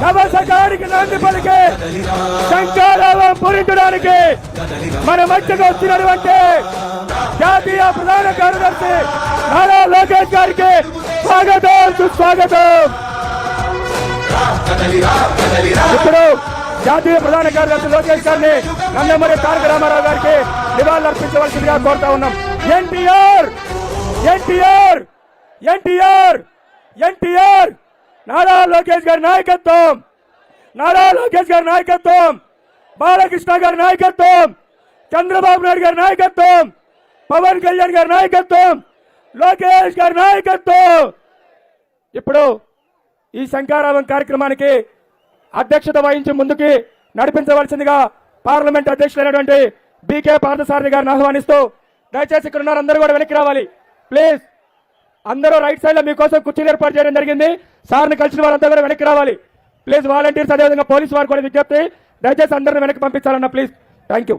నవసకానికి నాంది పలికే శంకరావం పూరించడానికి మన మధ్యకు వస్తున్నటువంటి జాతీయ ప్రధాన కార్యదర్శి నారా లోకేష్ గారికి స్వాగతం సుస్వాగతం. ఇప్పుడు జాతీయ ప్రధాన కార్యదర్శి లోకేష్ గారిని నందమూరి తారక రామారావు గారికి నివాళులు అర్పించవలసిందిగా కోరుతా ఉన్నాం. ఎన్టీఆర్ ఎన్టీఆర్ ఎన్టీఆర్ ఎన్టీఆర్ నారా లోకేష్ గారి నాయకత్వం, నారా లోకేష్ గారి నాయకత్వం, బాలకృష్ణ గారి నాయకత్వం, చంద్రబాబు నాయుడు గారి నాయకత్వం, పవన్ కళ్యాణ్ గారి నాయకత్వం, లోకేష్ గారి నాయకత్వం. ఇప్పుడు ఈ శంకారావం కార్యక్రమానికి అధ్యక్షత వహించి ముందుకి నడిపించవలసిందిగా పార్లమెంట్ అధ్యక్షులైనటువంటి బీకే పార్థసారథి గారిని ఆహ్వానిస్తూ, దయచేసి ఇక్కడ ఉన్న అందరూ కూడా వెనక్కి రావాలి ప్లీజ్. అందరూ రైట్ సైడ్ లో మీకోసం కుర్చీలు ఏర్పాటు చేయడం జరిగింది. సార్ని కలిసిన వారంతా కూడా వెనక్కి రావాలి ప్లీజ్. వాలంటీర్స్ అదేవిధంగా పోలీసు వారు కూడా విజ్ఞప్తి, దయచేసి అందరిని వెనక్కి పంపించాలన్న ప్లీజ్. Thank you.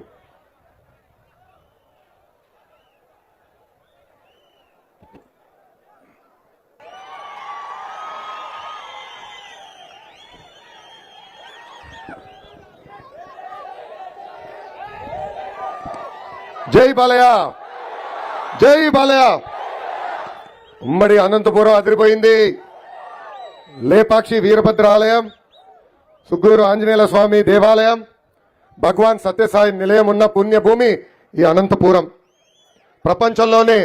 జై బాలయ్య, జై బాలయ్య. ఉమ్మడి అనంతపురం అదిరిపోయింది. లేపాక్షి వీరభద్ర ఆలయం, సుగ్గూరు ఆంజనేయ స్వామి దేవాలయం, భగవాన్ సత్యసాయి నిలయం ఉన్న పుణ్యభూమి ఈ అనంతపురం. ప్రపంచంలోనే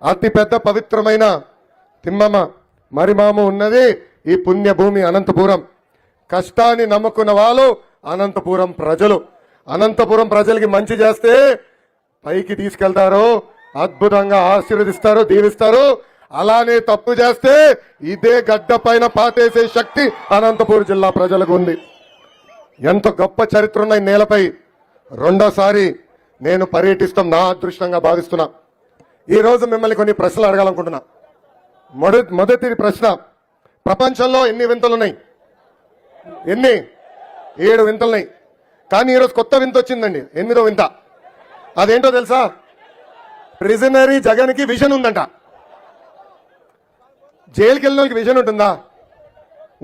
అతిపెద్ద పవిత్రమైన తిమ్మమ్మ మరిమాము ఉన్నది ఈ పుణ్యభూమి అనంతపురం. కష్టాన్ని నమ్ముకున్న వాళ్ళు అనంతపురం ప్రజలు. అనంతపురం ప్రజలకి మంచి చేస్తే పైకి తీసుకెళ్తారు, అద్భుతంగా ఆశీర్వదిస్తారు, దీవిస్తారు. అలానే తప్పు చేస్తే ఇదే గడ్డ పైన పాతేసే శక్తి అనంతపురం జిల్లా ప్రజలకు ఉంది. ఎంత గొప్ప చరిత్ర ఉన్న ఈ నేలపై రెండోసారి నేను పర్యటిస్తాం నా అదృష్టంగా భావిస్తున్నా. ఈరోజు మిమ్మల్ని కొన్ని ప్రశ్నలు అడగాలనుకుంటున్నా. మొదటి ప్రశ్న, ప్రపంచంలో ఎన్ని వింతలున్నాయి? 7 వింతలున్నాయి. కానీ ఈరోజు కొత్త వింత వచ్చిందండి, 8వ వింత. అదేంటో తెలుసా? ప్రిజనరీ జగన్కి విజన్ ఉందంట. జైలుకి వెళ్ళిన వాళ్ళకి విజన్ ఉంటుందా?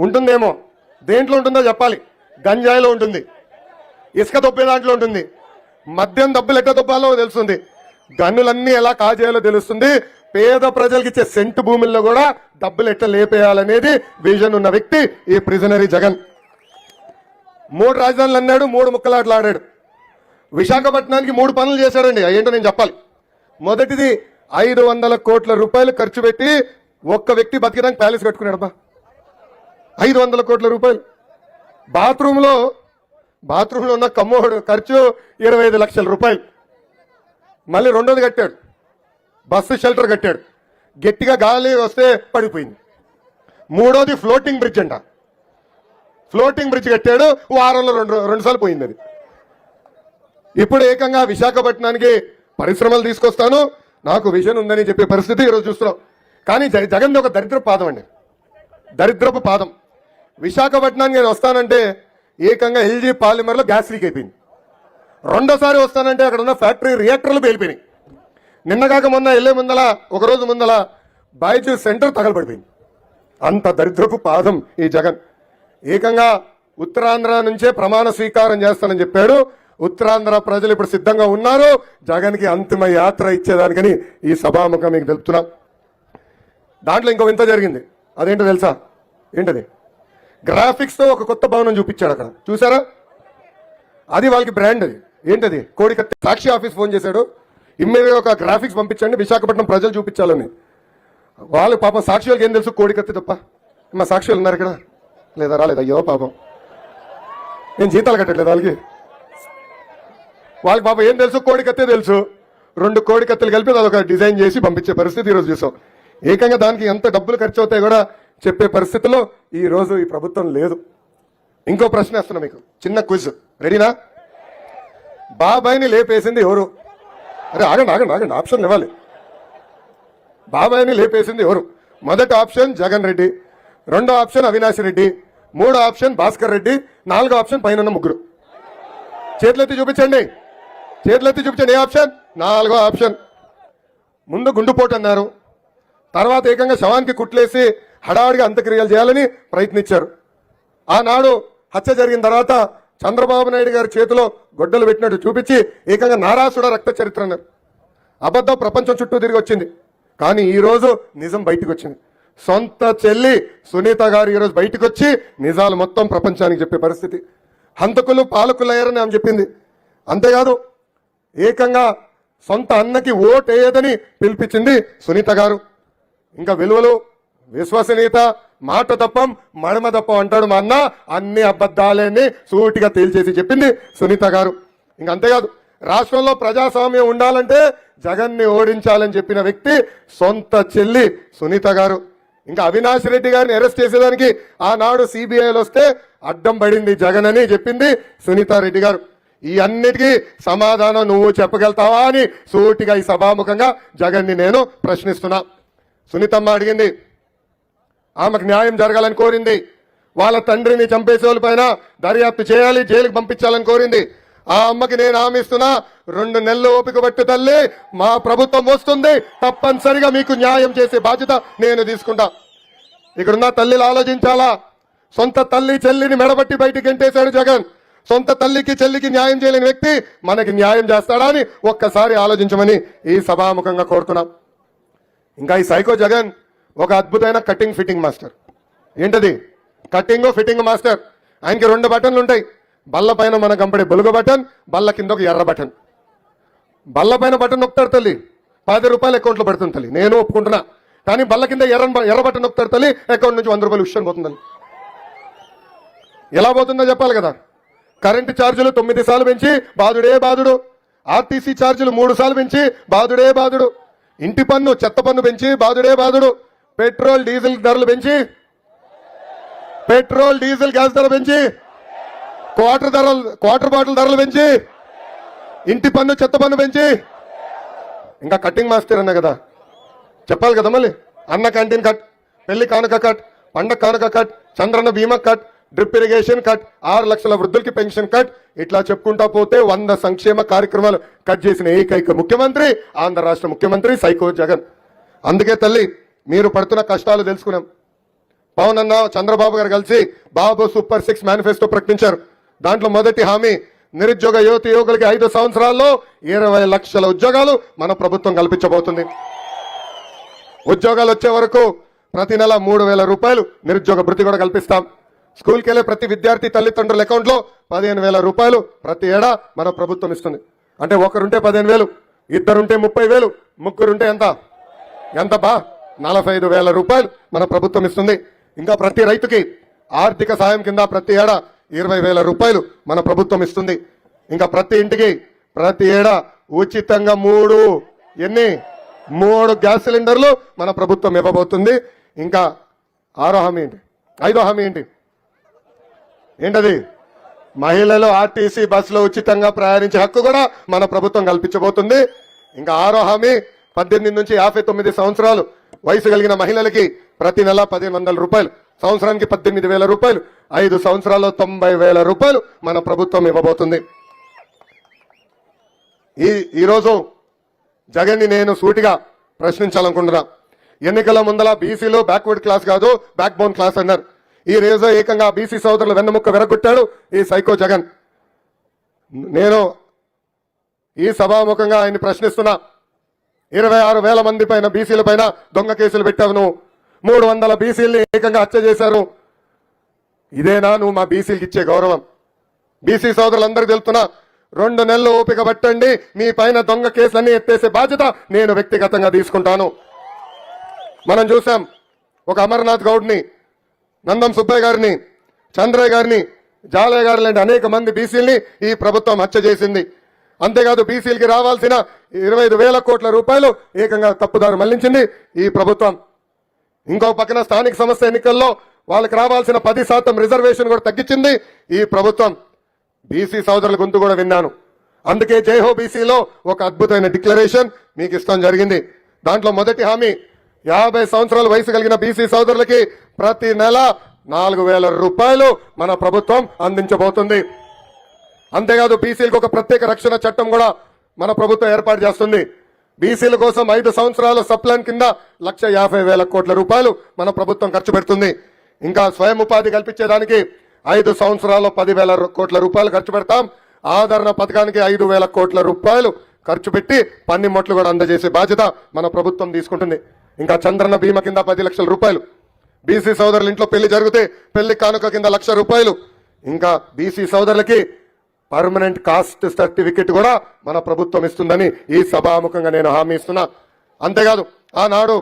ఉంటుందేమో. దేంట్లో ఉంటుందో చెప్పాలి. గంజాయిలో ఉంటుంది, ఇసుక తొప్పే దాంట్లో ఉంటుంది, మద్యం డబ్బులు ఎట్లా తొప్పాలో తెలుస్తుంది, గన్నులన్నీ ఎలా కాజేయాలో తెలుస్తుంది, పేద ప్రజలకు ఇచ్చే సెంటు భూముల్లో కూడా డబ్బులు ఎట్లా లేపేయాలనేది విజన్ ఉన్న వ్యక్తి ఈ ప్రిజనరీ జగన్. 3 రాజధానులు అన్నాడు, 3 ముక్కలాట్లు ఆడాడు. విశాఖపట్నానికి 3 పనులు చేశాడండి. ఏంటో నేను చెప్పాలి. మొదటిది 500 కోట్ల రూపాయలు ఖర్చు పెట్టి ఒక్క వ్యక్తి బతికడానికి ప్యాలెస్ కట్టుకున్నాడబ్బా. 500 కోట్ల రూపాయలు. బాత్రూంలో ఉన్న కమ్మోడు ఖర్చు 25 లక్షల రూపాయలు. మళ్ళీ రెండోది కట్టాడు, బస్సు షెల్టర్ కట్టాడు, గట్టిగా గాలి వస్తే పడిపోయింది. మూడోది ఫ్లోటింగ్ బ్రిడ్జ్ అంట. ఫ్లోటింగ్ బ్రిడ్జ్ కట్టాడు, వారంలో రెండు సార్లు పోయింది అది. ఇప్పుడు ఏకంగా విశాఖపట్నానికి పరిశ్రమలు తీసుకొస్తాను, నాకు విజన్ ఉందని చెప్పే పరిస్థితి ఈరోజు చూస్తున్నాం. కానీ జగన్ ఒక దరిద్రపు పాదం అండి, దరిద్రపు పాదం. విశాఖపట్నానికి నేను వస్తానంటే ఏకంగా ఎల్జీ పాలిమర్లో గ్యాస్ లీక్ అయిపోయింది. రెండోసారి వస్తానంటే అక్కడ ఉన్న ఫ్యాక్టరీ రియాక్టర్లు పేలిపోయినాయి. నిన్నగాక మొన్న వెళ్లే ముందల, ఒక రోజు ముందల బైజూస్ సెంటర్ తగలబడిపోయింది. అంత దరిద్రపు పాదం ఈ జగన్. ఏకంగా ఉత్తరాంధ్ర నుంచే ప్రమాణ స్వీకారం చేస్తానని చెప్పాడు. ఉత్తరాంధ్ర ప్రజలు ఇప్పుడు సిద్ధంగా ఉన్నారు జగన్కి అంతిమ యాత్ర ఇచ్చేదానికని ఈ సభాముఖం మీకు తెలుపుతున్నాం. దాంట్లో ఇంకో వింత జరిగింది. అదేంటో తెలుసా? ఏంటది? గ్రాఫిక్స్తో ఒక కొత్త భవనం చూపించాడు అక్కడ, చూసారా? అది వాళ్ళకి బ్రాండ్. అది ఏంటది? కోడికత్తి. సాక్షి ఆఫీస్ ఫోన్ చేశాడు, ఇమ్మీడియట్గా ఒక గ్రాఫిక్స్ పంపించండి, విశాఖపట్నం ప్రజలు చూపించాలని. వాళ్ళు పాపం సాక్షి వాళ్ళకి ఏం తెలుసు? కోడికత్తి తప్ప. మా సాక్షి వాళ్ళు ఉన్నారు ఇక్కడ? లేదా? రాలేదు. అయ్యో పాపం, నేను జీతాలు కట్టట్లేదు వాళ్ళకి పాపం ఏం తెలుసు? కోడికత్తే తెలుసు. 2 కోడికత్తెలు కలిపి అదొక డిజైన్ చేసి పంపించే పరిస్థితి ఈరోజు చూసాం. ఏకంగా దానికి ఎంత డబ్బులు ఖర్చు అవుతాయి కూడా చెప్పే పరిస్థితిలో ఈ రోజు ఈ ప్రభుత్వం లేదు. ఇంకో ప్రశ్న వేస్తున్నా మీకు, చిన్న క్విజ్. రెడీనా? బాబాయిని లేపేసింది ఎవరు? అరే ఆగండి ఆగండి ఆగండి, ఆప్షన్ ఇవ్వాలి. బాబాయిని లేపేసింది ఎవరు? మొదటి ఆప్షన్ జగన్ రెడ్డి, రెండో ఆప్షన్ అవినాష్ రెడ్డి, మూడో ఆప్షన్ భాస్కర్ రెడ్డి, నాలుగో ఆప్షన్ పైన ముగ్గురు. చేతులెత్తి చూపించండి, చేతులెత్తి చూపించండి. ఏ ఆప్షన్? నాలుగో ఆప్షన్. ముందు గుండుపోటు అన్నారు, తర్వాత ఏకంగా శవానికి కుట్లేసి హడావుడిగా అంత్యక్రియలు చేయాలని ప్రయత్నించారు. ఆనాడు హత్య జరిగిన తర్వాత చంద్రబాబు నాయుడు గారి చేతిలో గొడ్డలు పెట్టినట్టు చూపించి ఏకంగా నారాసుడ రక్త చరిత్ర అన్నారు. అబద్ధం ప్రపంచం చుట్టూ తిరిగి వచ్చింది. కానీ ఈరోజు నిజం బయటకు వచ్చింది. సొంత చెల్లి సునీత గారు ఈరోజు బయటకు వచ్చి నిజాలు మొత్తం ప్రపంచానికి చెప్పే పరిస్థితి. హంతకులు పాలకులయ్యారని ఆమె చెప్పింది. అంతేకాదు ఏకంగా సొంత అన్నకి ఓటేయదని పిలిపించింది సునీత గారు. ఇంకా విలువలు, విశ్వసనీయత, మాట తప్పం మడమ తప్పం అంటాడు మా అన్న. అన్ని అబద్ధాలని సూటిగా తేల్చేసి చెప్పింది సునీత గారు. ఇంకా అంతేకాదు రాష్ట్రంలో ప్రజాస్వామ్యం ఉండాలంటే జగన్ని ఓడించాలని చెప్పిన వ్యక్తి సొంత చెల్లి సునీత గారు. ఇంకా అవినాష్ రెడ్డి గారిని అరెస్ట్ చేసేదానికి ఆనాడు సిబిఐలు వస్తే అడ్డం పడింది జగన్ అని చెప్పింది సునీతారెడ్డి గారు. ఈ అన్నిటికీ సమాధానం నువ్వు చెప్పగలుగుతావా అని సూటిగా ఈ సభాముఖంగా జగన్ని నేను ప్రశ్నిస్తున్నా. సునీతమ్మ అడిగింది, ఆమెకు న్యాయం జరగాలని కోరింది. వాళ్ళ తండ్రిని చంపేసే వాళ్ళ పైన దర్యాప్తు చేయాలి, జైలుకి పంపించాలని కోరింది. ఆ అమ్మకి నేను హామీ ఇస్తున్నా, 2 నెలలు ఓపిక పట్టు తల్లి, మా ప్రభుత్వం వస్తుంది, తప్పనిసరిగా మీకు న్యాయం చేసే బాధ్యత నేను తీసుకుంటా. ఇక్కడున్న తల్లిలు ఆలోచించాలా. సొంత తల్లి చెల్లిని మెడబట్టి బయటికి గెంటేశాడు జగన్. సొంత తల్లికి చెల్లికి న్యాయం చేయలేని వ్యక్తి మనకి న్యాయం చేస్తాడా అని ఒక్కసారి ఆలోచించమని ఈ సభాముఖంగా కోరుతున్నాం. ఇంకా ఈ సైకో జగన్ ఒక అద్భుతమైన కటింగ్ ఫిట్టింగ్ మాస్టర్. ఏంటది? Cutting fitting master. ఆయనకి 2 బటన్లు ఉంటాయి. బల్ల పైన మన కంపడే బొలుగు బటన్, బల్ల కింద ఒక ఎర్ర బటన్. బల్ల పైన బటన్ నొక్కుతాడు తల్లి, 10 రూపాయలు అకౌంట్లో పడుతుంది తల్లి, నేను ఒప్పుకుంటున్నా. కానీ బల్ల కింద ఎర్ర బటన్ నొక్కుతాడు తల్లి, అకౌంట్ నుంచి 100 రూపాయలు విషయం పోతుందని. ఎలా పోతుందో చెప్పాలి కదా. కరెంటు ఛార్జీలు 9 సార్లు పెంచి బాధుడే బాధుడు. ఆర్టీసీ ఛార్జీలు 3 సార్లు పెంచి బాధుడే బాధుడు. ఇంటి పన్ను, చెత్త పన్ను పెంచి బాధుడే బాధుడు. పెట్రోల్ డీజిల్ ధరలు పెంచి, పెట్రోల్ డీజిల్ గ్యాస్ ధర పెంచి, క్వార్టర్ బాటిల్ ధరలు పెంచి, ఇంటి పన్ను, చెత్త పన్ను పెంచి, ఇంకా కటింగ్ మాస్టర్ అన్న కదా చెప్పాలి కదా. మళ్ళీ అన్న క్యాంటీన్ కట్, పెళ్లి కానుక కట్, పండగ కానుక కట్, చంద్రన్న బీమా కట్, డ్రిప్ ఇరిగేషన్ కట్, 6 లక్షల వృద్ధులకి పెన్షన్ కట్, ఇట్లా చెప్పుకుంటా పోతే 100 సంక్షేమ కార్యక్రమాలు కట్ చేసిన ఏకైక ముఖ్యమంత్రి ఆంధ్ర రాష్ట్ర ముఖ్యమంత్రి సైకో జగన్. అందుకే తల్లి మీరు పడుతున్న కష్టాలు తెలుసుకున్నాం. పవన్ అన్న, చంద్రబాబు గారు కలిసి బాబు సూపర్ 6 మేనిఫెస్టో ప్రకటించారు. దాంట్లో మొదటి హామీ నిరుద్యోగ యువకులకి 5 సంవత్సరాల్లో 20 లక్షల ఉద్యోగాలు మన ప్రభుత్వం కల్పించబోతుంది. ఉద్యోగాలు వచ్చే వరకు ప్రతి నెల 3,000 రూపాయలు నిరుద్యోగ భృతి కూడా కల్పిస్తాం. స్కూల్కి వెళ్ళే ప్రతి విద్యార్థి తల్లిదండ్రుల అకౌంట్లో 15,000 రూపాయలు ప్రతి ఏడా మన ప్రభుత్వం ఇస్తుంది. అంటే ఒకరుంటే 15,000, ఇద్దరుంటే 30,000, ముగ్గురుంటే ఎంత బా 45,000 రూపాయలు మన ప్రభుత్వం ఇస్తుంది. ఇంకా ప్రతి రైతుకి ఆర్థిక సాయం కింద ప్రతి ఏడా 20,000 రూపాయలు మన ప్రభుత్వం ఇస్తుంది. ఇంకా ప్రతి ఇంటికి ప్రతి ఏడా ఉచితంగా 3 గ్యాస్ సిలిండర్లు మన ప్రభుత్వం ఇవ్వబోతుంది. ఇంకా 6వ హామీ ఏంటి? 5వ హామీ ఏంటది? మహిళలు ఆర్టీసీ బస్సులో ఉచితంగా ప్రయాణించే హక్కు కూడా మన ప్రభుత్వం కల్పించబోతుంది. ఇంకా 6వ హామీ 18 నుంచి 59 సంవత్సరాలు వయసు కలిగిన మహిళలకి ప్రతి నెల 1,500 రూపాయలు, సంవత్సరానికి 18,000 రూపాయలు, 5 సంవత్సరాల్లో 90,000 రూపాయలు మన ప్రభుత్వం ఇవ్వబోతుంది. ఈరోజు జగన్ని నేను సూటిగా ప్రశ్నించాలనుకుంటున్నా. ఎన్నికల ముందల బీసీలో బ్యాక్వర్డ్ క్లాస్ కాదు, బ్యాక్ బోన్ క్లాస్ అన్నారు. ఈ రోజు ఏకంగా బీసీ సోదరులు వెన్నముక్క వెరగొట్టాడు ఈ సైకో జగన్. నేను ఈ సభాముఖంగా ఆయన్ని ప్రశ్నిస్తున్నా. 26,000 మంది పైన బీసీల పైన దొంగ కేసులు పెట్టావు నువ్వు. 300 బీసీల్ని ఏకంగా హత్య చేశారు. ఇదేనా నువ్వు మా బీసీలకి ఇచ్చే గౌరవం? బీసీ సోదరులందరికీ తెలుస్తున్నా, 2 నెలలు ఓపిక పట్టండి, మీ పైన దొంగ కేసులన్నీ ఎత్తేసే బాధ్యత నేను వ్యక్తిగతంగా తీసుకుంటాను. మనం చూసాం ఒక అమర్నాథ్ గౌడ్ని, నందం సుబ్బయ్య గారిని, చంద్రయ్య గారిని, జాలయ్య గారు లాంటి అనేక మంది బీసీల్ని ఈ ప్రభుత్వం హత్య చేసింది. అంతేకాదు బీసీలకి రావాల్సిన 25,000 కోట్ల రూపాయలు ఏకంగా తప్పుదారు మళ్లించింది ఈ ప్రభుత్వం. ఇంకో పక్కన స్థానిక సంస్థ ఎన్నికల్లో వాళ్ళకి రావాల్సిన 10% రిజర్వేషన్ కూడా తగ్గించింది ఈ ప్రభుత్వం. బీసీ సోదరుల గొంతు కూడా విన్నాను. అందుకే జైహో బీసీలో ఒక అద్భుతమైన డిక్లరేషన్ మీకు ఇష్టం జరిగింది. దాంట్లో మొదటి హామీ 50 సంవత్సరాల వయసు కలిగిన బీసీ సోదరులకి ప్రతి నెల 4,000 రూపాయలు మన ప్రభుత్వం అందించబోతుంది. అంతేకాదు బీసీలకు ఒక ప్రత్యేక రక్షణ చట్టం కూడా మన ప్రభుత్వం ఏర్పాటు చేస్తుంది. బీసీల కోసం 5 సంవత్సరాల సప్లాన్ కింద 1,50,000 కోట్ల రూపాయలు మన ప్రభుత్వం ఖర్చు పెడుతుంది. ఇంకా స్వయం ఉపాధి కల్పించేదానికి 5 సంవత్సరాల్లో 10,000 కోట్ల రూపాయలు ఖర్చు పెడతాం. ఆదరణ పథకానికి 5,000 కోట్ల రూపాయలు ఖర్చు పెట్టి పన్నిమ్మట్లు కూడా అందజేసే బాధ్యత మన ప్రభుత్వం తీసుకుంటుంది. ఇంకా చంద్రన్న బీమా కింద 10 లక్షల రూపాయలు, బీసీ సోదరుల ఇంట్లో పెళ్లి జరిగితే పెళ్లి కానుక కింద 1,00,000 రూపాయలు, ఇంకా బీసీ సోదరులకి పర్మనెంట్ కాస్ట్ సర్టిఫికెట్ కూడా మన ప్రభుత్వం ఇస్తుందని ఈ సభాముఖంగా నేను హామీ ఇస్తున్నా. అంతేకాదు ఆనాడు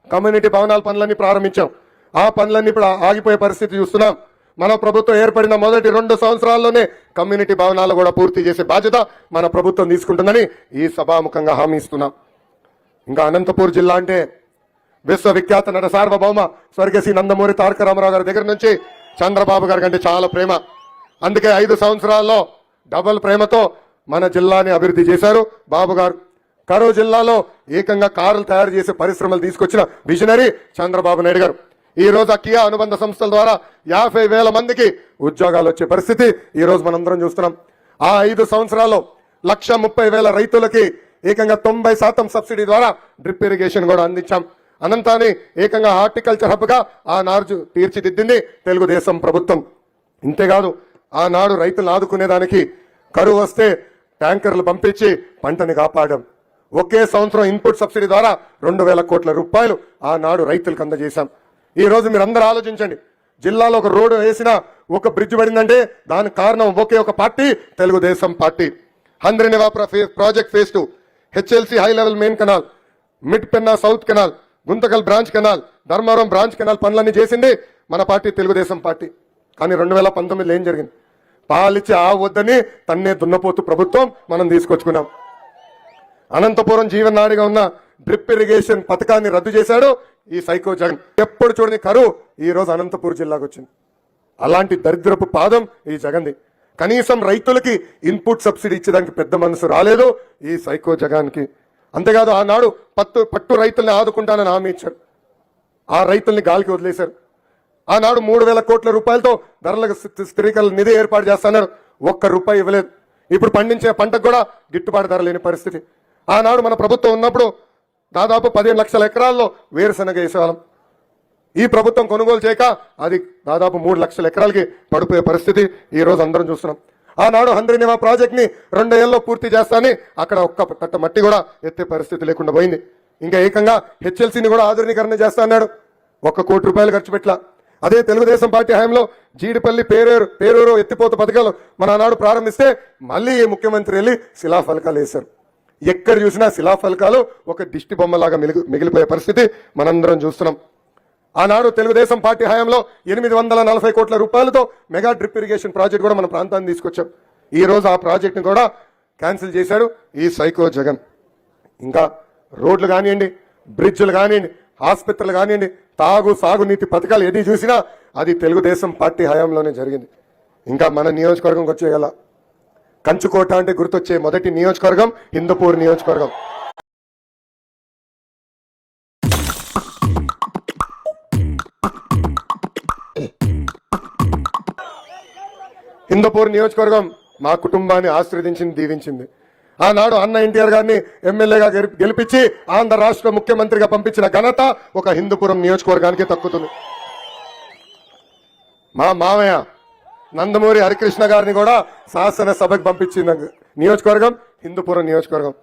కమ్యూనిటీ భవనాల పనులన్నీ ప్రారంభించాం. ఆ పనులన్నీ ఇప్పుడు ఆగిపోయే పరిస్థితి చూస్తున్నాం. మన ప్రభుత్వం ఏర్పడిన మొదటి 2 సంవత్సరాల్లోనే కమ్యూనిటీ భవనాలు కూడా పూర్తి చేసే బాధ్యత మన ప్రభుత్వం తీసుకుంటుందని ఈ సభాముఖంగా హామీ ఇస్తున్నాం. ఇంకా అనంతపూర్ జిల్లా అంటే విశ్వవిఖ్యాత నట సార్వభౌమ స్వర్గశ్రీ నందమూరి తారక రామారావు గారి దగ్గర నుంచి చంద్రబాబు గారి కంటే చాలా ప్రేమ. అందుకే 5 సంవత్సరాల్లో డబుల్ ప్రేమతో మన జిల్లాని అభివృద్ధి చేశారు బాబు గారు. కరూరు జిల్లాలో ఏకంగా కార్లు తయారు చేసే పరిశ్రమలు తీసుకొచ్చిన విజనరీ చంద్రబాబు నాయుడు గారు. ఈ రోజు కియా అనుబంధ సంస్థల ద్వారా 50,000 మందికి ఉద్యోగాలు వచ్చే పరిస్థితి ఈ రోజు మనందరం చూస్తున్నాం. ఆ 5 సంవత్సరాల్లో 1,30,000 రైతులకి ఏకంగా 90% సబ్సిడీ ద్వారా డ్రిప్ ఇరిగేషన్ కూడా అందించాం. అనంతాన్ని ఏకంగా హార్టికల్చర్ హబ్ గా ఆనాడు తీర్చిదిద్దింది తెలుగుదేశం ప్రభుత్వం. ఇంతేకాదు ఆనాడు రైతులను ఆదుకునేదానికి కరువు వస్తే ట్యాంకర్లు పంపించి పంటని కాపాడాం. ఒకే సంవత్సరం ఇన్పుట్ సబ్సిడీ ద్వారా 2,000 కోట్ల రూపాయలు ఆనాడు రైతులకు అందజేశాం. ఈ రోజు మీరు అందరూ ఆలోచించండి, జిల్లాలో ఒక రోడ్డు వేసినా, ఒక బ్రిడ్జ్ పడిందంటే దానికి కారణం ఒకే ఒక party, Telugu Desam party. Handrineeva project phase 2, HLC high level main canal, mid Penna south canal, Guntakal branch canal, Dharmavaram branch canal పనులన్నీ చేసింది మన పార్టీ, తెలుగుదేశం పార్టీ. కానీ 2019లో ఏం జరిగింది? పాలిచ్చి ఆ వద్దని తన్నే దున్నపోతు ప్రభుత్వం మనం తీసుకొచ్చుకున్నాం. అనంతపురం జీవనాడిగా ఉన్న డ్రిప్ ఇరిగేషన్ పథకాన్ని రద్దు చేశాడు ఈ సైకో జగన్. ఎప్పుడు చూడని కరువు ఈ రోజు అనంతపూర్ జిల్లాకు వచ్చింది. అలాంటి దరిద్రపు పాదం ఈ జగన్ది. కనీసం రైతులకి ఇన్పుట్ సబ్సిడీ ఇచ్చేదానికి పెద్ద మనసు రాలేదు ఈ సైకో జగన్కి. అంతేకాదు ఆనాడు పట్టు రైతుల్ని ఆదుకుంటానని హామీ ఇచ్చారు. ఆ రైతుల్ని గాలికి వదిలేశారు. ఆనాడు 3,000 కోట్ల రూపాయలతో ధరలకు స్థిరీకరణ నిధి ఏర్పాటు చేస్తున్నారు. 1 రూపాయి ఇవ్వలేదు. ఇప్పుడు పండించే పంటకు కూడా గిట్టుబాటు ధర లేని పరిస్థితి. ఆనాడు మన ప్రభుత్వం ఉన్నప్పుడు దాదాపు 15 లక్షల ఎకరాల్లో వేరుశనగ వేసేవాళ్ళం. ఈ ప్రభుత్వం కొనుగోలు చేయక అది దాదాపు 3 లక్షల ఎకరాలకి పడిపోయే పరిస్థితి ఈ రోజు అందరం చూస్తున్నాం. ఆనాడు హంద్రినివా ప్రాజెక్ట్ ని 2 ఏళ్లలో పూర్తి చేస్తానని అక్కడ ఒక్క కట్ట మట్టి కూడా ఎత్తే పరిస్థితి లేకుండా పోయింది. ఇంకా ఏకంగా హెచ్ఎల్సీని కూడా ఆధునీకరణ చేస్తా అన్నాడు. 1 కోటి రూపాయలు ఖర్చు పెట్టలా. అదే తెలుగుదేశం పార్టీ హయాంలో జీడిపల్లి పేరూరు ఎత్తిపోత పథకాలు మన ఆనాడు ప్రారంభిస్తే మళ్ళీ ఈ ముఖ్యమంత్రి వెళ్ళి శిలాఫలకాలు వేశారు. ఎక్కడ చూసినా శిలాఫలకాలు ఒక దిష్టి బొమ్మలాగా మిగిలిపోయే పరిస్థితి మనందరం చూస్తున్నాం. ఆనాడు తెలుగుదేశం పార్టీ హయాంలో 840 కోట్ల రూపాయలతో మెగా డ్రిప్ ఇరిగేషన్ ప్రాజెక్ట్ కూడా మన ప్రాంతాన్ని తీసుకొచ్చాం. ఈ రోజు ఆ ప్రాజెక్ట్ని కూడా క్యాన్సిల్ చేశాడు ఈ సైకో జగన్. ఇంకా రోడ్లు కానివ్వండి, బ్రిడ్జ్లు కానివ్వండి, ఆసుపత్రులు కానివ్వండి, సాగునీతి పథకాలు ఏది చూసినా అది తెలుగుదేశం పార్టీ హయాంలోనే జరిగింది. ఇంకా మన నియోజకవర్గంకి వచ్చేయాల కంచుకోట అంటే గుర్తొచ్చే మొదటి నియోజకవర్గం హిందూపూర్ నియోజకవర్గం. హిందూపూర్ నియోజకవర్గం మా కుటుంబాన్ని ఆశీర్వదించింది, దీవించింది. ఆనాడు అన్న ఎన్టీఆర్ గారిని ఎమ్మెల్యేగా గెలిపించి ఆంధ్ర రాష్ట్ర ముఖ్యమంత్రిగా పంపించిన ఘనత ఒక హిందూపురం నియోజకవర్గానికి దక్కుతుంది. మా మామయ్య నందమూరి హరికృష్ణ గారిని కూడా శాసనసభకు పంపించిన నియోజకవర్గం హిందూపురం నియోజకవర్గం.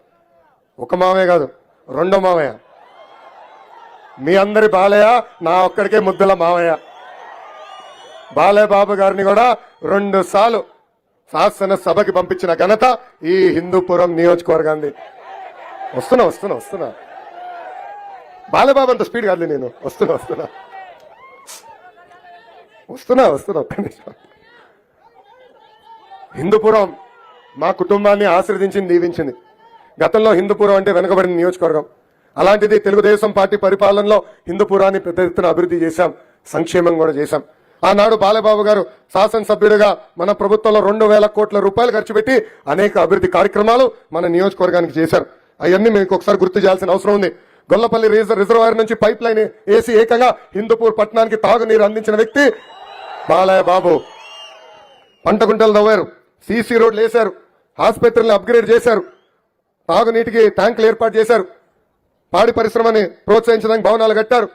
ఒక మామయ్య కాదు, 2వ మామయ్య. మీ అందరి బాలయ్య, నా ఒక్కడికే ముద్దుల మామయ్య. బాలయ్య బాబు గారిని కూడా 2 సార్లు శాసనసభకి పంపించిన ఘనత ఈ హిందూపురం నియోజకవర్గాన్ని. వస్తున్నా బాలయ్య బాబు అంత స్పీడ్ కాదు, నేను వస్తున్నా ఒక్క నిమిషం. హిందూపురం మా కుటుంబాన్ని ఆశీర్వదించింది, దీవించింది. గతంలో హిందూపురం అంటే వెనుకబడిన నియోజకవర్గం. అలాంటిది తెలుగుదేశం పార్టీ పరిపాలనలో హిందూపురాన్ని పెద్ద ఎత్తున అభివృద్ధి చేశాం, సంక్షేమం కూడా చేశాం. ఆనాడు బాలబాబు గారు శాసనసభ్యుడిగా మన ప్రభుత్వంలో 2,000 కోట్ల రూపాయలు ఖర్చు పెట్టి అనేక అభివృద్ధి కార్యక్రమాలు మన నియోజకవర్గానికి చేశారు. అవన్నీ మీకు ఒకసారి గుర్తు చేయాల్సిన అవసరం ఉంది. గొల్లపల్లి రిజర్వాయర్ నుంచి పైప్ లైన్ వేసి ఏకంగా హిందూపూర్ పట్టణానికి తాగునీరు అందించిన వ్యక్తి బాలయ్య బాబు. పంట గుంటలు తవ్వారు, సీసీ రోడ్లు వేశారు, ఆసుపత్రులను అప్గ్రేడ్ చేశారు, తాగునీటికి ట్యాంకులు ఏర్పాటు చేశారు, పాడి పరిశ్రమని ప్రోత్సహించడానికి భవనాలు కట్టారు.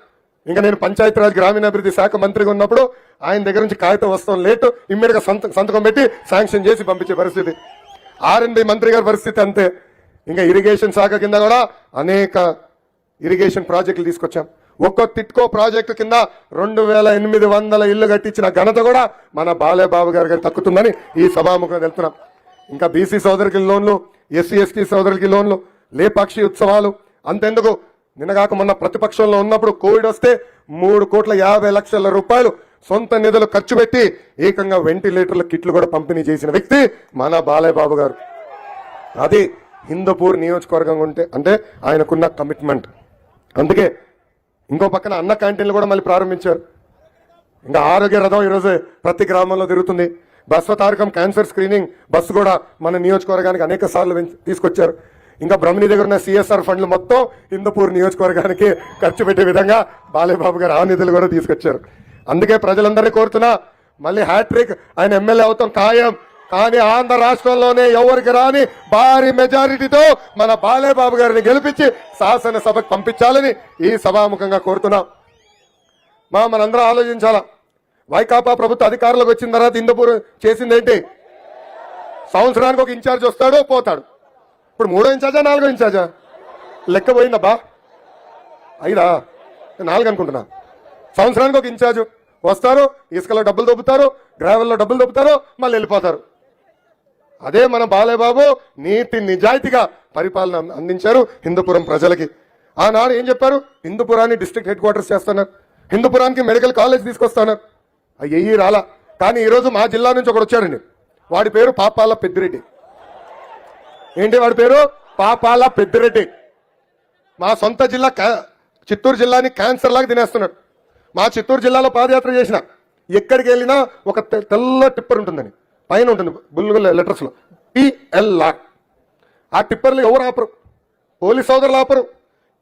ఇంకా నేను పంచాయతీరాజ్ గ్రామీణాభివృద్ధి శాఖ మంత్రిగా ఉన్నప్పుడు ఆయన దగ్గర నుంచి కాగితం వస్తాం లేటు ఇమ్మీడియట్ గా సంతకం పెట్టి శాంక్షన్ చేసి పంపించే పరిస్థితి. ఆర్ఎండ్బి మంత్రి గారి పరిస్థితి అంతే. ఇంకా ఇరిగేషన్ శాఖ కింద కూడా అనేక ఇరిగేషన్ ప్రాజెక్టులు తీసుకొచ్చాం. ఒక్కో టిట్కో ప్రాజెక్టు కింద 2800 ఇళ్లు కట్టించిన ఘనత కూడా మన బాలేబాబు గారికి తక్కుతుందని ఈ సభాముఖంగా తెలుపుతున్నాం. ఇంకా బీసీ సోదరులకి లోన్లు, ఎస్సీ ఎస్టీ సోదరులకి లోన్లు, లేపాక్షి ఉత్సవాలు, అంతెందుకు నిన్నగాక మొన్న ప్రతిపక్షంలో ఉన్నప్పుడు కోవిడ్ వస్తే 3,50,00,000 రూపాయలు సొంత నిధులు ఖర్చు పెట్టి ఏకంగా వెంటిలేటర్ల కిట్లు కూడా పంపిణీ చేసిన వ్యక్తి మన బాలేబాబు గారు. అది హిందూపూర్ నియోజకవర్గం ఉంటే అంటే ఆయనకున్న కమిట్మెంట్. అందుకే ఇంకో పక్కన అన్న క్యాంటీన్లు కూడా మళ్ళీ ప్రారంభించారు. ఇంకా ఆరోగ్య రథం ఈరోజు ప్రతి గ్రామంలో తిరుగుతుంది. బస్వతారకం క్యాన్సర్ స్క్రీనింగ్ బస్సు కూడా మన నియోజకవర్గానికి అనేక సార్లు తీసుకొచ్చారు. ఇంకా బ్రహ్మణి దగ్గర ఉన్న సిఎస్ఆర్ ఫండ్లు మొత్తం హిందూపూర్ నియోజకవర్గానికి ఖర్చు పెట్టే విధంగా బాలేబాబు గారు ఆ నిధులు కూడా తీసుకొచ్చారు. అందుకే ప్రజలందరినీ కోరుతున్నా, మళ్ళీ హ్యాట్రిక్ ఆయన ఎమ్మెల్యే అవుతాం ఖాయం, కానీ ఆంధ్ర రాష్ట్రంలోనే ఎవరికి రాని భారీ మెజారిటీతో మన బాలేబాబు గారిని గెలిపించి శాసనసభకు పంపించాలని ఈ సభాముఖంగా కోరుతున్నాం. మనందరం ఆలోచించాలా. వైకాపా ప్రభుత్వ అధికారంలోకి వచ్చిన తర్వాత హిందూపూర్ చేసిందేంటి? సంవత్సరానికి ఒక ఇన్ఛార్జ్ వస్తాడు పోతాడు. ఇప్పుడు 3వ ఇన్ఛార్జా 4వ ఇన్ఛార్జా లెక్క పోయిందబ్బా? 5 4 అనుకుంటున్నా. సంవత్సరానికి ఒక ఇన్ఛార్జ్ వస్తారు, ఇసుకలో డబ్బులు దొబ్బుతారు, గ్రావెల్లో డబ్బులు దొబ్బుతారు, మళ్ళీ వెళ్ళిపోతారు. అదే మన బాలేబాబు నీతి నిజాయితీగా పరిపాలన అందించారు హిందూపురం ప్రజలకి. ఆనాడు ఏం చెప్పారు? హిందూపురాన్ని డిస్ట్రిక్ట్ హెడ్ క్వార్టర్స్ చేస్తున్నారు, హిందూపురానికి మెడికల్ కాలేజ్ తీసుకొస్తున్నారు. అయ్యి రాలా. కానీ ఈరోజు మా జిల్లా నుంచి ఒకడు వచ్చాడండి. వాడి పేరు పాపాల పెద్దిరెడ్డి. ఏంటి వాడి పేరు? పాపాల పెద్దిరెడ్డి. మా సొంత జిల్లా చిత్తూరు జిల్లాని క్యాన్సర్ లాగా తినేస్తున్నాడు. మా చిత్తూరు జిల్లాలో పాదయాత్ర చేసిన ఎక్కడికి వెళ్ళినా ఒక తెల్ల టిప్పర్ ఉంటుందని పైన ఉంటుంది బుల్లు లెటర్స్లో PLR. ఆ టిప్పర్లు ఎవరు ఆపరు? పోలీస్ సోదరులు ఆపరు,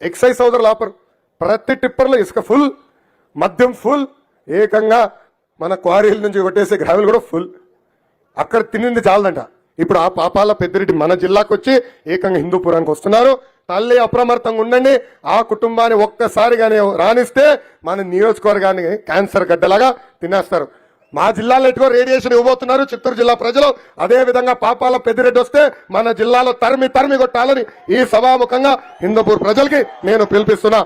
ఎక్సైజ్ సోదరులు ఆపరు. ప్రతి టిప్పర్లో ఇసుక ఫుల్, మద్యం ఫుల్, ఏకంగా మన క్వారీల నుంచి కొట్టేసే గ్రావెల్ కూడా ఫుల్. అక్కడ తినింది చాలదంట. ఇప్పుడు ఆ పాపాల పెద్దిరెడ్డి మన జిల్లాకు వచ్చి ఏకంగా హిందూపురానికి వస్తున్నారు. తల్లి అప్రమత్తంగా ఉండండి. ఆ కుటుంబాన్ని ఒక్కసారిగానే రాణిస్తే మన నియోజకవర్గాన్ని క్యాన్సర్ గడ్డలాగా తినేస్తారు. మా జిల్లాలో ఎటుకో రేడియేషన్ ఇవ్వబోతున్నారు చిత్తూరు జిల్లా ప్రజలు. అదే విధంగా పాపాల పెద్దిరెడ్డి వస్తే మన జిల్లాలో తరిమి కొట్టాలని ఈ సభాముఖంగా హిందూపూర్ ప్రజలకి నేను పిలిపిస్తున్నా.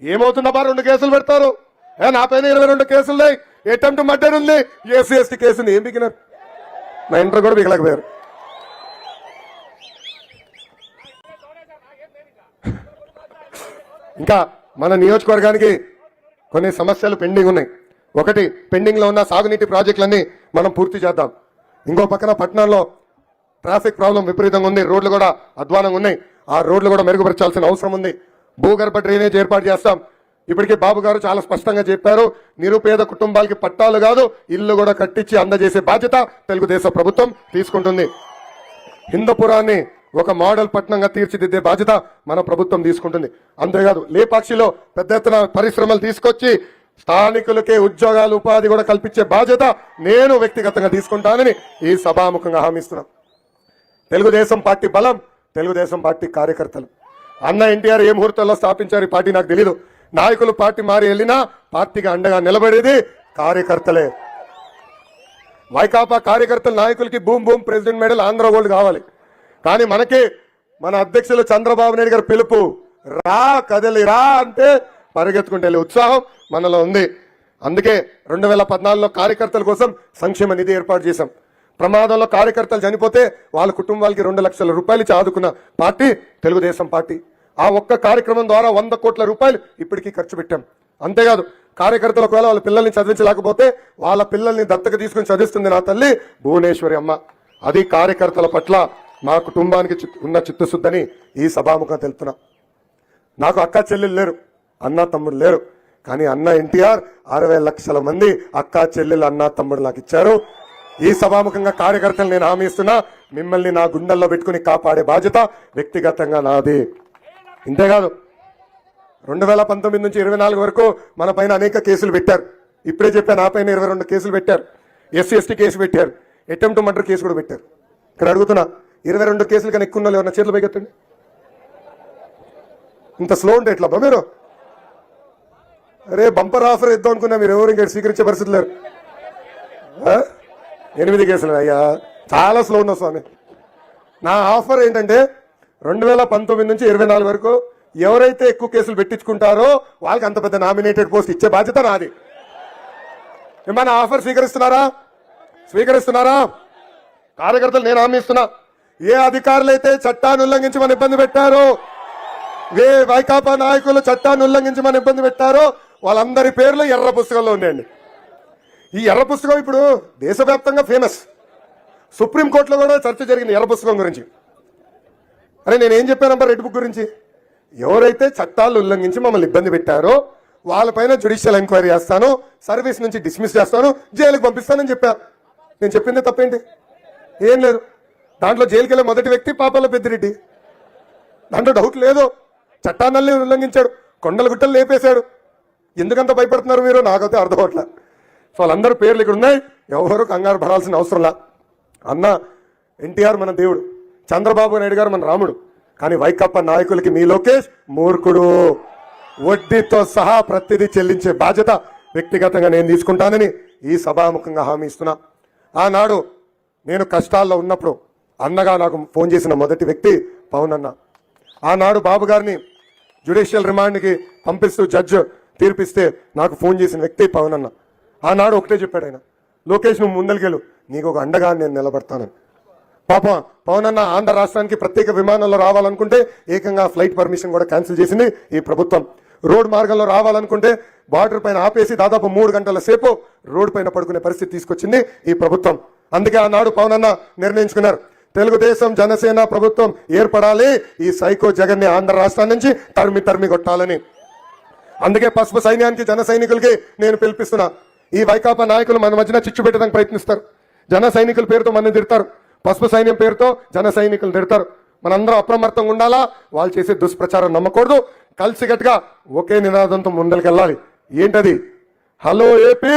ఏమవుతుందబ్బా? 2 కేసులు పెడతారు. నా పైన 22 కేసులు అటెంప్ట్ మర్డర్ ఉంది, ఎస్సీ ఎస్టీ కేసు ఏం బిగినారు? నా ఇంటర్ కూడా బిగలేకపోయారు. ఇంకా మన నియోజకవర్గానికి కొన్ని సమస్యలు పెండింగ్ ఉన్నాయి. ఒకటి, పెండింగ్ లో ఉన్న సాగునీటి ప్రాజెక్టులన్నీ మనం పూర్తి చేద్దాం. ఇంకో పక్కన పట్టణంలో ట్రాఫిక్ ప్రాబ్లం విపరీతంగా ఉంది, రోడ్లు కూడా అధ్వానంగా ఉన్నాయి. ఆ రోడ్లు కూడా మెరుగుపరచాల్సిన అవసరం ఉంది. భూగర్భ డ్రైనేజ్ ఏర్పాటు చేస్తాం. ఇప్పటికే బాబు గారు చాలా స్పష్టంగా చెప్పారు, నిరుపేద కుటుంబాలకి పట్టాలు కాదు ఇల్లు కూడా కట్టించి అందజేసే బాధ్యత తెలుగుదేశం ప్రభుత్వం తీసుకుంటుంది. హిందూపురాన్ని ఒక మోడల్ పట్టణంగా తీర్చిదిద్దే బాధ్యత మన ప్రభుత్వం తీసుకుంటుంది. అంతేకాదు లేపాక్షిలో పెద్ద ఎత్తున పరిశ్రమలు తీసుకొచ్చి స్థానికులకే ఉద్యోగాలు ఉపాధి కూడా కల్పించే బాధ్యత నేను వ్యక్తిగతంగా తీసుకుంటానని ఈ సభాముఖంగా హామీస్తున్నాం. తెలుగుదేశం పార్టీ బలం, తెలుగుదేశం పార్టీ కార్యకర్తలు. అన్న ఎన్టీఆర్ ఏ ముహూర్తంలో స్థాపించారు ఈ పార్టీ నాకు తెలీదు. నాయకులు పార్టీ మారి వెళ్ళినా పార్టీకి అండగా నిలబడేది కార్యకర్తలే. వైకాపా కార్యకర్తలు నాయకులకి boom boom president medal Andhra gold కావాలి. కానీ మనకి మన అధ్యక్షులు చంద్రబాబు నాయుడు గారు పిలుపు, రా కదలి రా అంటే పరిగెత్తుకుంటే వెళ్ళే ఉత్సాహం మనలో ఉంది. అందుకే 2014లో కార్యకర్తల కోసం సంక్షేమ నిధి ఏర్పాటు చేశాం. ప్రమాదంలో కార్యకర్తలు చనిపోతే వాళ్ళ కుటుంబాలకి 2 లక్షల రూపాయలు ఇచ్చి ఆదుకున్న పార్టీ తెలుగుదేశం పార్టీ. ఆ ఒక్క కార్యక్రమం ద్వారా 100 కోట్ల రూపాయలు ఇప్పటికీ ఖర్చు పెట్టాం. అంతేకాదు కార్యకర్తలు ఒకవేళ వాళ్ళ పిల్లల్ని చదివించలేకపోతే వాళ్ళ పిల్లల్ని దత్తక తీసుకుని చదివిస్తుంది నా తల్లి భువనేశ్వరి అమ్మ. అది కార్యకర్తల పట్ల మా కుటుంబానికి ఉన్న చిత్తశుద్ధని ఈ సభాముఖంగా తెలుపుతున్నా. నాకు అక్క చెల్లెలు లేరు, అన్న తమ్ముడు లేరు. కానీ అన్న ఎన్టీఆర్ 60 లక్షల మంది అక్క చెల్లెలు అన్న తమ్ముడు నాకు ఇచ్చారు. ఈ సభాముఖంగా కార్యకర్తలు నేను హామీ ఇస్తున్నా, మిమ్మల్ని నా గుండెల్లో పెట్టుకుని కాపాడే బాధ్యత వ్యక్తిగతంగా నాది. ఇంతేకాదు 2019 నుంచి 24 వరకు మన పైన అనేక కేసులు పెట్టారు. ఇప్పుడే చెప్పాను, నా పైన 22 కేసులు పెట్టారు. ఎస్సీ ఎస్టీ కేసు పెట్టారు, అటెంప్ట్ మర్డర్ కేసు కూడా పెట్టారు. ఇక్కడ అడుగుతున్నా, 22 కేసులు కానీ ఎక్కువ ఎవరన్నా చేతులు పైకెత్తండి. ఇంత స్లో ఉంటే ఎట్లా మీరు? అరే బంపర్ ఆఫర్ ఇద్దాం అనుకున్నా, మీరు ఎవరు ఇంకా స్వీకరించే పరిస్థితి లేరు. 8 కేసులు అయ్యా, చాలా స్లో ఉన్నా స్వామి. నా ఆఫర్ ఏంటంటే 2019 నుంచి 24 వరకు ఎవరైతే ఎక్కువ కేసులు పెట్టించుకుంటారో వాళ్ళకి అంత పెద్ద నామినేటెడ్ పోస్ట్ ఇచ్చే బాధ్యత నాది. ఏమన్నా ఆఫర్ స్వీకరిస్తున్నారా? కార్యకర్తలు నేను హామీ ఇస్తున్నా, ఏ అధికారులు అయితే చట్టాన్ని ఉల్లంఘించమని ఇబ్బంది పెట్టారో, ఏ వైకాపా నాయకులు చట్టాన్ని ఉల్లంఘించమని ఇబ్బంది పెట్టారో వాళ్ళందరి పేర్లు ఎర్ర పుస్తకంలో ఉన్నాయండి. ఈ ఎర్ర పుస్తకం ఇప్పుడు దేశవ్యాప్తంగా ఫేమస్. సుప్రీంకోర్టులో కూడా చర్చ జరిగింది ఎర్ర పుస్తకం గురించి. అరే నేనేం చెప్పానబ్బా రెడ్ బుక్ గురించి? ఎవరైతే చట్టాలు ఉల్లంఘించి మమ్మల్ని ఇబ్బంది పెట్టారో వాళ్ళపైన జ్యుడిషియల్ ఎంక్వైరీ చేస్తాను, సర్వీస్ నుంచి డిస్మిస్ చేస్తాను, జైలుకి పంపిస్తానని చెప్పా. నేను చెప్పింది తప్పేంటి? ఏం లేదు. దాంట్లో జైలుకి వెళ్ళే మొదటి వ్యక్తి పాపాల పెద్దిరెడ్డి. దాంట్లో డౌట్ లేదు. చట్టాన్ని ఉల్లంఘించాడు, కొండల గుట్టలు లేపేశాడు. ఎందుకంత భయపడుతున్నారు మీరు? నాకైతే అర్థం అవట్లా. సో వాళ్ళందరూ పేర్లు ఇక్కడ ఉన్నాయి, ఎవరు కంగారు పడాల్సిన అవసరంలా. అన్న ఎన్టీఆర్ మన దేవుడు, చంద్రబాబు నాయుడు గారు మన రాముడు, కానీ వైకాపా నాయకులకి మీ లోకేష్ మూర్ఖుడు. వడ్డీతో సహా ప్రతిదీ చెల్లించే బాధ్యత వ్యక్తిగతంగా నేను తీసుకుంటానని ఈ సభాముఖంగా హామీ ఇస్తున్నా. ఆనాడు నేను కష్టాల్లో ఉన్నప్పుడు అన్నగా నాకు ఫోన్ చేసిన మొదటి వ్యక్తి పవన్ అన్న. ఆనాడు బాబు గారిని జ్యుడిషియల్ రిమాండ్కి పంపిస్తూ జడ్జి తీర్పిస్తే నాకు ఫోన్ చేసిన వ్యక్తి పవన్ అన్న. ఆనాడు ఒకటే చెప్పాడు ఆయన, లోకేష్ నువ్వు ముందరికెళ్ళు, నీకు ఒక అండగా నేను నిలబడతానని. పాపం పవన్ అన్న ఆంధ్ర రాష్ట్రానికి ప్రత్యేక విమానంలో రావాలనుకుంటే ఏకంగా ఫ్లైట్ పర్మిషన్ కూడా క్యాన్సిల్ చేసింది ఈ ప్రభుత్వం. రోడ్ మార్గంలో రావాలనుకుంటే బార్డర్ పైన ఆపేసి దాదాపు 3 గంటల సేపు రోడ్డు పైన పడుకునే పరిస్థితి తీసుకొచ్చింది ఈ ప్రభుత్వం. అందుకే ఆనాడు పవన్ అన్న నిర్ణయించుకున్నారు, తెలుగుదేశం జనసేన ప్రభుత్వం ఏర్పడాలి, ఈ సైకో జగన్ని ఆంధ్ర రాష్ట్రం నుంచి తరిమి కొట్టాలని. అందుకే పసుపు సైన్యానికి జన సైనికులకి నేను పిలిపిస్తున్నా. ఈ వైకాపా నాయకులు మన మధ్యన చిచ్చు పెట్టడానికి ప్రయత్నిస్తారు. జన సైనికుల పేరుతో మన తిడతారు, పసుపు సైన్యం పేరుతో జన సైనికులు తిడతారు. మనందరం అప్రమత్తంగా ఉండాలా, వాళ్ళు చేసే దుష్ప్రచారం నమ్మకూడదు. కలిసికట్టుగా ఒకే నినాదంతో ముందరికెళ్ళాలి. ఏంటది? Hello AP,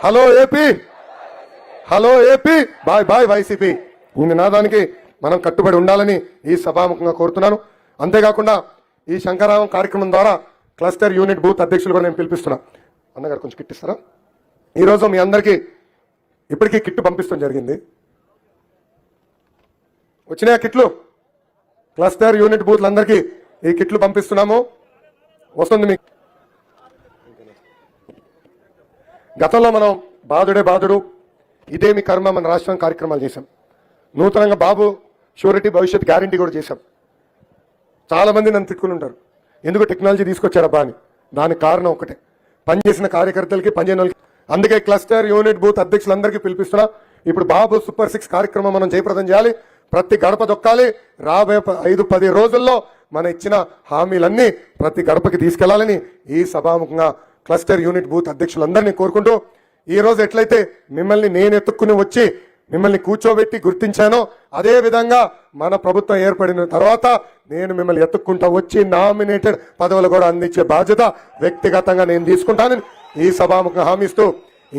hello AP, hello AP, bye bye YCP. ఈ నినాదానికి మనం కట్టుబడి ఉండాలని ఈ సభాముఖంగా కోరుతున్నాను. అంతేకాకుండా ఈ శంకరావం కార్యక్రమం ద్వారా క్లస్టర్ యూనిట్ బూత్ అధ్యక్షులు కూడా నేను పిలిపిస్తున్నా. అన్నగారు కొంచెం కిట్ ఇస్తారా? ఈరోజు మీ అందరికీ ఇప్పటికీ కిట్టు పంపిస్తాం జరిగింది. వచ్చినాయా కిట్లు? క్లస్టర్ యూనిట్ బూత్లందరికీ ఈ కిట్లు పంపిస్తున్నాము. వస్తుంది మీకు. గతంలో మనం బాధుడే బాధుడు, ఇదే మీ కర్మ మన రాష్ట్రం కార్యక్రమాలు చేశాం. నూతనంగా బాబు షూరిటీ భవిష్యత్ గ్యారంటీ కూడా చేశాం. చాలా మంది నన్ను తిట్టుకుని ఉంటారు, ఎందుకు టెక్నాలజీ తీసుకొచ్చారబ్బా అని. దానికి కారణం ఒకటే, పనిచేసిన కార్యకర్తలకి పనిచేయని వాళ్ళకి. అందుకే క్లస్టర్ యూనిట్ బూత్ అధ్యక్షులందరికీ పిలిపిస్తున్నా. ఇప్పుడు బాబు సూపర్ 6 కార్యక్రమం మనం జయప్రదం చేయాలి. ప్రతి గడప దొక్కాలి. రాబోయే 5-10 రోజుల్లో మన ఇచ్చిన హామీలన్నీ ప్రతి గడపకి తీసుకెళ్లాలని ఈ సభాముఖంగా క్లస్టర్ యూనిట్ బూత్ అధ్యక్షులందరినీ కోరుకుంటూ, ఈ రోజు ఎట్లయితే మిమ్మల్ని నేను ఎత్తుక్కుని వచ్చి మిమ్మల్ని కూర్చోబెట్టి గుర్తించానో, అదే విధంగా మన ప్రభుత్వం ఏర్పడిన తర్వాత నేను మిమ్మల్ని ఎత్తుక్కుంటా వచ్చి నామినేటెడ్ పదవులు కూడా అందించే బాధ్యత వ్యక్తిగతంగా నేను తీసుకుంటానని ఈ సభాముఖంగా హామీస్తూ,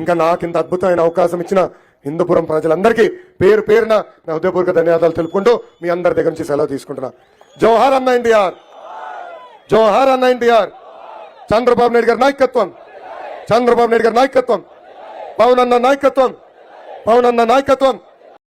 ఇంకా నాకు ఇంత అద్భుతమైన అవకాశం ఇచ్చిన హిందూపురం ప్రజలందరికీ పేరు పేరున నా హృదయపూర్వక ధన్యవాదాలు తెలుపుకుంటూ మీ అందరి దగ్గర నుంచి సెలవు తీసుకుంటున్నా. జోహార్ అన్న ఎన్టీఆర్, జోహార్ అన్న ఎన్టీఆర్. చంద్రబాబు నాయుడు గారి నాయకత్వం, చంద్రబాబు నాయుడు గారి నాయకత్వం, పవన్ అన్న నాయకత్వం, పవన్ అన్న నాయకత్వం.